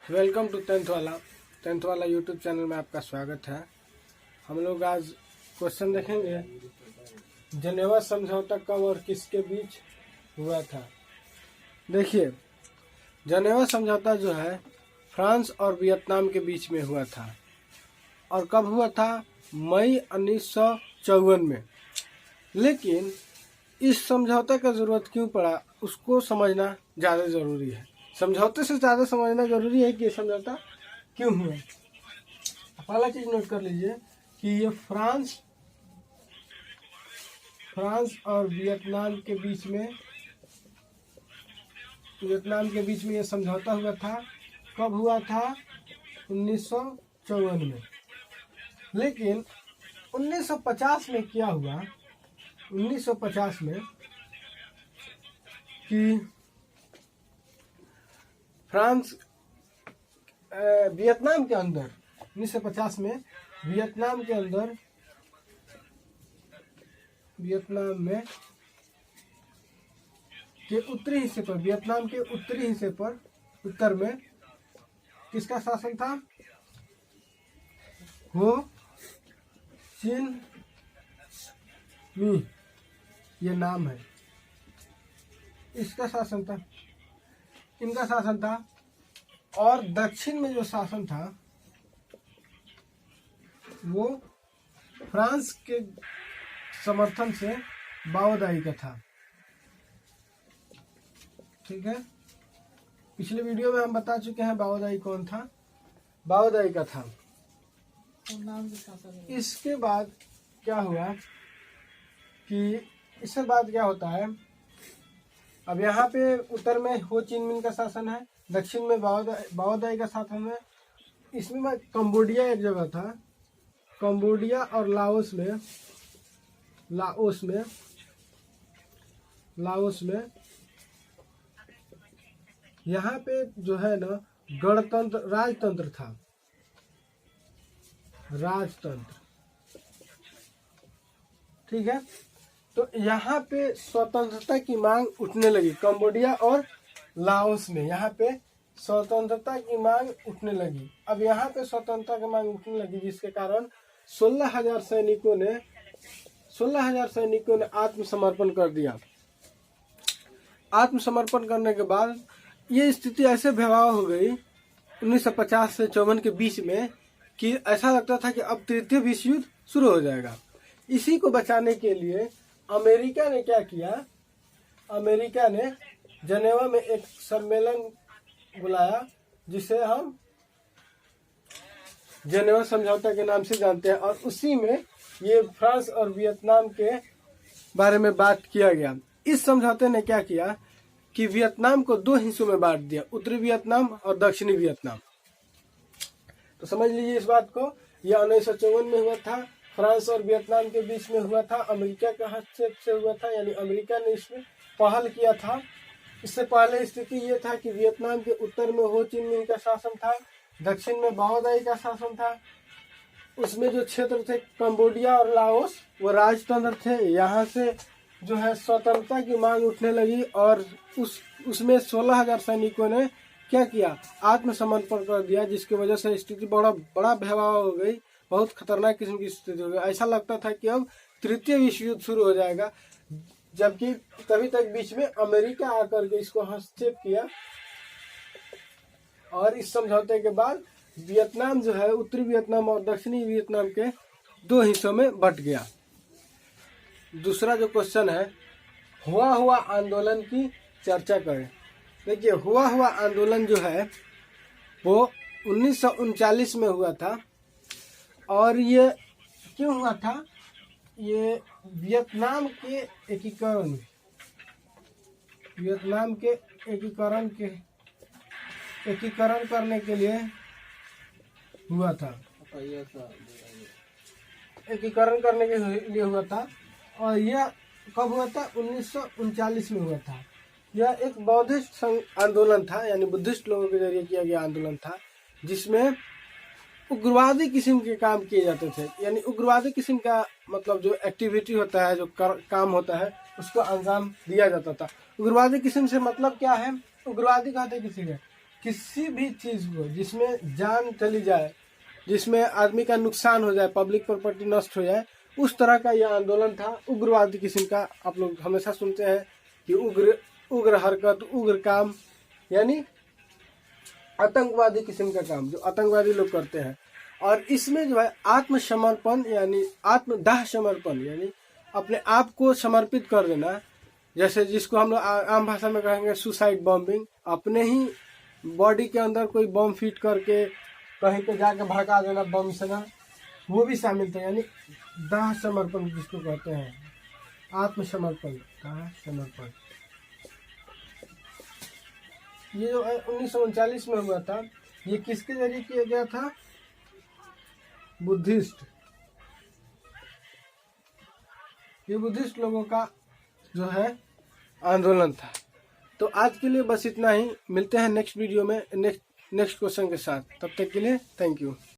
Welcome to tenth वाला YouTube channel में आपका स्वागत है। हम लोग आज क्वेश्चन देखेंगे, जेनेवा समझौता कब और किसके बीच हुआ था। देखिए, जेनेवा समझौता जो है फ्रांस और वियतनाम के बीच में हुआ था। और कब हुआ था? मई 1954 में। लेकिन इस समझौते का जरूरत क्यों पड़ा, उसको समझना ज़्यादा ज़रूरी है। समझौते से ज़्यादा समझना जरूरी है कि ये समझौता क्यों हुआ। पहला चीज नोट कर लीजिए कि ये फ्रांस और वियतनाम के बीच में ये समझौता हुआ था। कब हुआ था? 1954 में। लेकिन 1950 में क्या हुआ? 1950 में कि वियतनाम के अंदर 1950 में वियतनाम में के उत्तरी हिस्से पर, वियतनाम के उत्तरी हिस्से पर उत्तर में किसका शासन था? हो चिन मी, ये नाम है, इसका शासन था, इनका शासन था। और दक्षिण में जो शासन था वो फ्रांस के समर्थन से बाओदाई का था। ठीक है, पिछले वीडियो में हम बता चुके हैं बाओदाई कौन था। बाओदाई का था। इसके बाद क्या हुआ कि इसके बाद क्या होता है, अब यहाँ पे उत्तर में हो चिन मिन का शासन है, दक्षिण में बाओदाई का शासन है। इसमें कंबोडिया एक जगह था, कंबोडिया और लाओस में यहाँ पे जो है ना राजतंत्र था, ठीक है। तो यहाँ पे स्वतंत्रता की मांग उठने लगी। कंबोडिया और लाओस में यहाँ पे स्वतंत्रता की मांग उठने लगी। अब यहाँ पे स्वतंत्रता की मांग उठने लगी, जिसके कारण 16,000 सैनिकों ने आत्मसमर्पण कर दिया। आत्मसमर्पण करने के बाद ये स्थिति ऐसे भयावह हो गई 1950 से 54 के बीच में कि ऐसा लगता था कि अब तृतीय विश्व युद्ध शुरू हो जाएगा। इसी को बचाने के लिए अमेरिका ने क्या किया? अमेरिका ने जेनेवा में एक सम्मेलन बुलाया, जिसे हम जेनेवा समझौता के नाम से जानते हैं। और उसी में ये फ्रांस और वियतनाम के बारे में बात किया गया। इस समझौते ने क्या किया कि वियतनाम को दो हिस्सों में बांट दिया, उत्तरी वियतनाम और दक्षिणी वियतनाम। तो समझ लीजिए इस बात को। यह 1954 में हुआ था, फ्रांस और वियतनाम के बीच में हुआ था, अमेरिका के हस्तक्षेप से हुआ था, यानी अमेरिका ने इसमें पहल किया था। इससे पहले स्थिति ये था कि वियतनाम के उत्तर में हो चिन मिन का शासन था, दक्षिण में बाओदाई का शासन था। उसमें जो क्षेत्र थे कंबोडिया और लाओस, वो राजतंत्र थे। यहाँ से जो है स्वतंत्रता की मांग उठने लगी और उसमें 16,000 सैनिकों ने क्या किया? आत्मसमर्पण कर दिया, जिसकी वजह से स्थिति बड़ा भयावह हो गई। बहुत खतरनाक किस्म की स्थिति हो गई। ऐसा लगता था कि अब तृतीय विश्व युद्ध शुरू हो जाएगा, जबकि तभी तक बीच में अमेरिका आकर के इसको हस्तक्षेप किया। और इस समझौते के बाद वियतनाम जो है उत्तरी वियतनाम और दक्षिणी वियतनाम के दो हिस्सों में बंट गया। दूसरा जो क्वेश्चन है, हुआ आंदोलन की चर्चा करें। देखिए, हुआ आंदोलन जो है वो 1939 में हुआ था। और ये क्यों हुआ था? ये वियतनाम के एकीकरण करने के लिए हुआ था। एकीकरण करने के लिए हुआ था। और यह कब हुआ था? 1939 में हुआ था। यह एक बौद्धिस्ट आंदोलन था, यानी बुद्धिस्ट लोगों के जरिए किया गया आंदोलन था, जिसमें उग्रवादी किस्म के काम किए जाते थे। यानी उग्रवादी किस्म का मतलब जो एक्टिविटी होता है, जो काम होता है, उसको अंजाम दिया जाता था। उग्रवादी किस्म से मतलब क्या है? उग्रवादी कहते किसी भी चीज को जिसमें जान चली जाए, जिसमें आदमी का नुकसान हो जाए, पब्लिक प्रॉपर्टी नष्ट हो जाए, उस तरह का यह आंदोलन था। उग्रवादी किस्म का, आप लोग हमेशा सुनते हैं कि उग्र हरकत, उग्र काम, यानी आतंकवादी किस्म का काम जो आतंकवादी लोग करते हैं। और इसमें जो है आत्मसमर्पण यानी आत्मदाह समर्पण यानी अपने आप को समर्पित कर देना, जैसे जिसको हम लोग आम भाषा में कहेंगे सुसाइड बॉम्बिंग, अपने ही बॉडी के अंदर कोई बम फिट करके कहीं पे जाके भड़का देना बम से ना, वो भी शामिल था। यानी दाह समर्पण जिसको कहते हैं, आत्मसमर्पण, दाह समर्पण। ये जो 1939 में हुआ था, ये किसके जरिए किया गया था? बुद्धिस्ट, ये बुद्धिस्ट लोगों का जो है आंदोलन था। तो आज के लिए बस इतना ही, मिलते हैं नेक्स्ट वीडियो में नेक्स्ट क्वेश्चन के साथ। तब तक के लिए थैंक यू।